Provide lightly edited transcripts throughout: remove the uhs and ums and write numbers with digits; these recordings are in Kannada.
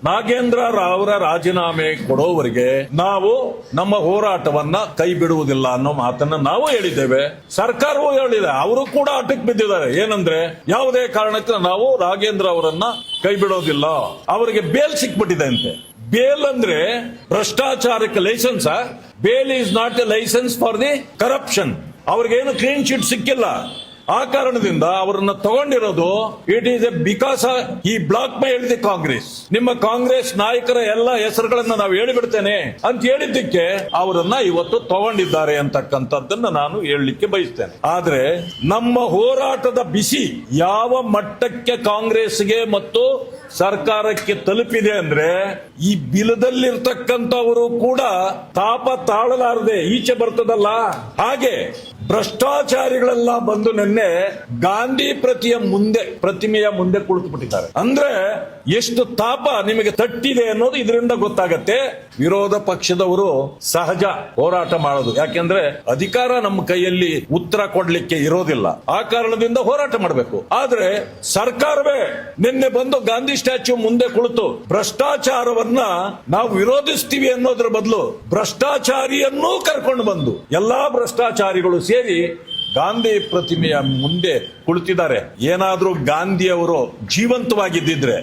ನಾಗೇಂದ್ರ ರಾವ್ರ ರಾಜೀನಾಮೆ ಕೊಡೋವರೆಗೆ ನಾವು ನಮ್ಮ ಹೋರಾಟವನ್ನ ಕೈ ಬಿಡುವುದಿಲ್ಲ ಅನ್ನೋ ಮಾತನ್ನ ನಾವು ಹೇಳಿದ್ದೇವೆ. ಸರ್ಕಾರವೂ ಹೇಳಿದೆ, ಅವರು ಕೂಡ ಆಟಕ್ಕೆ ಬಿದ್ದಿದ್ದಾರೆ. ಏನಂದ್ರೆ ಯಾವುದೇ ಕಾರಣಕ್ಕೆ ನಾವು ನಾಗೇಂದ್ರ ಅವರನ್ನ ಕೈ ಬಿಡೋದಿಲ್ಲ. ಅವರಿಗೆ ಬೇಲ್ ಸಿಕ್ಬಿಟ್ಟಿದೆ ಅಂತೆ. ಬೇಲ್ ಅಂದ್ರೆ ಭ್ರಷ್ಟಾಚಾರಕ್ಕೆ licence. Bail is not a licence for the corruption. ಅವ್ರಿಗೇನು ಕ್ಲೀನ್ ಚಿಟ್ ಸಿಕ್ಕಿಲ್ಲ. ಆ ಕಾರಣದಿಂದ ಅವರನ್ನ ತಗೊಂಡಿರೋದು ಇಟ್ ಈಸ್ ಎ ಬಿಕಾಸ್ ಈ ಬ್ಲಾಕ್ ಮೈ ಹೇಳಿದೆ ಕಾಂಗ್ರೆಸ್. ನಿಮ್ಮ ಕಾಂಗ್ರೆಸ್ ನಾಯಕರ ಎಲ್ಲ ಹೆಸರುಗಳನ್ನ ನಾವು ಹೇಳಿಬಿಡ್ತೇನೆ ಅಂತ ಹೇಳಿದ್ದಕ್ಕೆ ಅವರನ್ನ ಇವತ್ತು ತಗೊಂಡಿದ್ದಾರೆ ಅಂತಕ್ಕಂಥದ್ದನ್ನ ನಾನು ಹೇಳಲಿಕ್ಕೆ ಬಯಸ್ತೇನೆ. ಆದ್ರೆ ನಮ್ಮ ಹೋರಾಟದ ಬಿಸಿ ಯಾವ ಮಟ್ಟಕ್ಕೆ ಕಾಂಗ್ರೆಸ್ಗೆ ಮತ್ತು ಸರ್ಕಾರಕ್ಕೆ ತಲುಪಿದೆ ಅಂದ್ರೆ ಈ ಬಿಲದಲ್ಲಿರ್ತಕ್ಕಂಥವರು ಕೂಡ ತಾಪ ತಾಳಲಾರದೆ ಈಚೆ ಬರ್ತದಲ್ಲ. ಹಾಗೆ ಭ್ರಷ್ಟಾಚಾರಿಗಳೆಲ್ಲ ಬಂದು ನಿನ್ನೆ ಗಾಂಧಿ ಪ್ರತಿಮೆಯ ಮುಂದೆ ಕುಳಿತು ಬಿಟ್ಟಿದ್ದಾರೆ. ಅಂದ್ರೆ ಎಷ್ಟು ತಾಪ ನಿಮಗೆ ತಟ್ಟಿದೆ ಅನ್ನೋದು ಇದರಿಂದ ಗೊತ್ತಾಗತ್ತೆ. ವಿರೋಧ ಪಕ್ಷದವರು ಸಹಜ ಹೋರಾಟ ಮಾಡೋದು, ಯಾಕೆಂದ್ರೆ ಅಧಿಕಾರ ನಮ್ಮ ಕೈಯಲ್ಲಿ ಉತ್ತರ ಕೊಡ್ಲಿಕ್ಕೆ ಇರೋದಿಲ್ಲ. ಆ ಕಾರಣದಿಂದ ಹೋರಾಟ ಮಾಡಬೇಕು. ಆದ್ರೆ ಸರ್ಕಾರವೇ ನಿನ್ನೆ ಬಂದು ಗಾಂಧಿ ಸ್ಟ್ಯಾಚ್ಯೂ ಮುಂದೆ ಕುಳಿತು ಭ್ರಷ್ಟಾಚಾರವನ್ನ ನಾವು ವಿರೋಧಿಸ್ತೀವಿ ಅನ್ನೋದ್ರ ಬದಲು ಭ್ರಷ್ಟಾಚಾರಿಯನ್ನೂ ಕರ್ಕೊಂಡು ಬಂದು ಎಲ್ಲಾ ಭ್ರಷ್ಟಾಚಾರಿಗಳು ಸೇರಿ ಗಾಂಧಿ ಪ್ರತಿಮೆಯ ಮುಂದೆ ಕುಳಿತಿದ್ದಾರೆ. ಏನಾದ್ರೂ ಗಾಂಧಿ ಅವರು ಜೀವಂತವಾಗಿದ್ದಿದ್ರೆ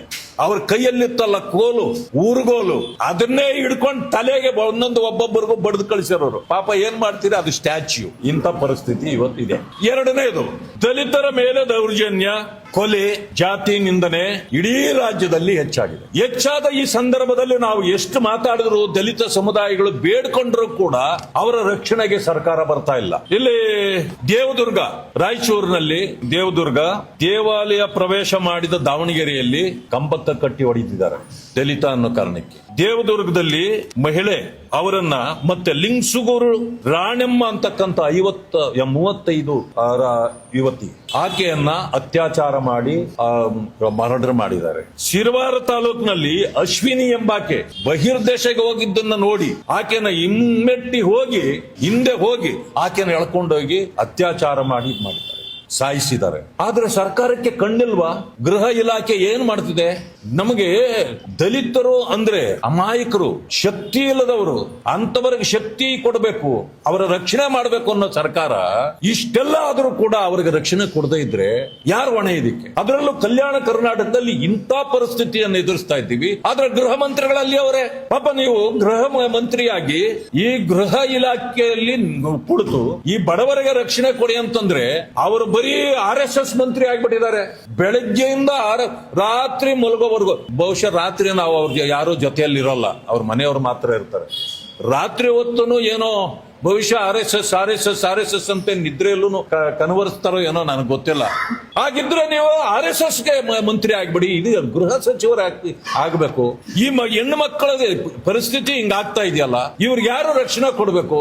ಅವ್ರ ಕೈಯಲ್ಲಿತ್ತಲ್ಲ ಕೋಲು, ಊರುಗೋಲು, ಅದನ್ನೇ ಹಿಡ್ಕೊಂಡು ತಲೆಗೆ ಒಂದೊಂದು ಒಬ್ಬೊಬ್ಬರಿಗೂ ಬಡ್ದು ಕಳಿಸಿರೋರು. ಪಾಪ ಏನ್ ಮಾಡ್ತೀರಾ, ಅದು ಸ್ಟ್ಯಾಚ್ಯೂ. ಇಂಥ ಪರಿಸ್ಥಿತಿ ಇವತ್ತಿದೆ. ಎರಡನೇದು, ದಲಿತರ ಮೇಲೆ ದೌರ್ಜನ್ಯ, ಕೊಲೆ, ಜಾತಿ ನಿಂದನೆ ಇಡೀ ರಾಜ್ಯದಲ್ಲಿ ಹೆಚ್ಚಾಗಿದೆ. ಹೆಚ್ಚಾದ ಈ ಸಂದರ್ಭದಲ್ಲಿ ನಾವು ಎಷ್ಟು ಮಾತಾಡಿದ್ರು ದಲಿತ ಸಮುದಾಯಗಳು ಬೇಡ್ಕೊಂಡ್ರು ಕೂಡ ಅವರ ರಕ್ಷಣೆಗೆ ಸರ್ಕಾರ ಬರ್ತಾ ಇಲ್ಲ. ಇಲ್ಲಿ ದೇವದುರ್ಗ, ರಾಯಚೂರಿನಲ್ಲಿ ದೇವದುರ್ಗ ದೇವಾಲಯ ಪ್ರವೇಶ ಮಾಡಿದ ದಾವಣಗೆರೆಯಲ್ಲಿ ಕಂಬತ್ತ ಕಟ್ಟಿ ಹೊಡೆದಿದ್ದಾರೆ ದಲಿತ ಅನ್ನೋ ಕಾರಣಕ್ಕೆ. ದೇವದುರ್ಗದಲ್ಲಿ ಮಹಿಳೆ ಅವರನ್ನ ಮತ್ತೆ ಲಿಂಗಸುಗೂರು ರಾಣೆಮ್ಮ ಅಂತಕ್ಕಂಥ 35 ಯುವತಿ ಆಕೆಯನ್ನ ಅತ್ಯಾಚಾರ ಮಾಡಿ ಮರ್ಡರ್ ಮಾಡಿದ್ದಾರೆ. ಶಿರವಾರ ತಾಲೂಕಿನಲ್ಲಿ ಅಶ್ವಿನಿ ಎಂಬಾಕೆ ಬಹಿರ್ದೇಶಕ್ಕೆ ಹೋಗಿದ್ದನ್ನ ನೋಡಿ ಆಕೆನ ಹಿಂದೆ ಹೋಗಿ ಆಕೆನ ಎಳ್ಕೊಂಡೋಗಿ ಅತ್ಯಾಚಾರ ಮಾಡಿದ್ದಾರೆ, ಸಾಯಿಸಿದ್ದಾರೆ. ಆದ್ರೆ ಸರ್ಕಾರಕ್ಕೆ ಕಣ್ಣಿಲ್ವಾ? ಗೃಹ ಇಲಾಖೆ ಏನ್ ಮಾಡ್ತಿದೆ? ನಮಗೆ ದಲಿತರು ಅಂದ್ರೆ ಅಮಾಯಕರು, ಶಕ್ತಿ ಇಲ್ಲದವರು, ಅಂತವರಿಗೆ ಶಕ್ತಿ ಕೊಡಬೇಕು, ಅವರ ರಕ್ಷಣೆ ಮಾಡಬೇಕು ಅನ್ನೋ ಸರ್ಕಾರ ಇಷ್ಟೆಲ್ಲ ಆದ್ರೂ ಕೂಡ ಅವರಿಗೆ ರಕ್ಷಣೆ ಕೊಡದೇ ಇದ್ರೆ ಯಾರು ಹೊಣೆ ಇದಕ್ಕೆ? ಅದರಲ್ಲೂ ಕಲ್ಯಾಣ ಕರ್ನಾಟಕದಲ್ಲಿ ಇಂಥ ಪರಿಸ್ಥಿತಿಯನ್ನು ಎದುರಿಸ್ತಾ ಇದ್ದೀವಿ. ಆದ್ರೆ ಗೃಹ ಮಂತ್ರಿಗಳಲ್ಲಿ ಅವರೇ. ಪಾಪ ನೀವು ಗೃಹ ಮಂತ್ರಿಯಾಗಿ ಈ ಗೃಹ ಇಲಾಖೆಯಲ್ಲಿ ಕುಳಿತು ಈ ಬಡವರಿಗೆ ರಕ್ಷಣೆ ಕೊಡಿ ಅಂತಂದ್ರೆ ಅವರು ಬರೀ RSS ಮಂತ್ರಿ ಆಗ್ಬಿಟ್ಟಿದ್ದಾರೆ. ಬೆಳಗ್ಗೆಯಿಂದ ರಾತ್ರಿ ಮಲಗೋವರೆಗೂ. ಬಹುಶಃ ರಾತ್ರಿ ನಾವು ಅವ್ರಿಗೆ ಯಾರು ಜೊತೆಯಲ್ಲಿ ಇರೋಲ್ಲ, ಅವ್ರ ಮನೆಯವರು ಮಾತ್ರ ಇರ್ತಾರೆ. ರಾತ್ರಿ ಹೊತ್ತೂ ಏನೋ ಭವಿಷ್ಯ RSS ಅಂತ ನಿದ್ರೆಯಲ್ಲೂ ಕನ್ವರ್ಸ್ತಾರೋ ಏನೋ ನನಗೆ ಗೊತ್ತಿಲ್ಲ. ಹಾಗಿದ್ರೆ ನೀವು RSSಗೆ ಮಂತ್ರಿ ಆಗ್ಬಿಡಿ, ಇದು ಗೃಹ ಸಚಿವರು ಆಗ್ಬೇಕು. ಈ ಹೆಣ್ಣು ಮಕ್ಕಳ ಪರಿಸ್ಥಿತಿ ಹಿಂಗಾಗ್ತಾ ಇದೆಯಲ್ಲ, ಇವ್ರಿಗೆ ಯಾರು ರಕ್ಷಣೆ ಕೊಡ್ಬೇಕು?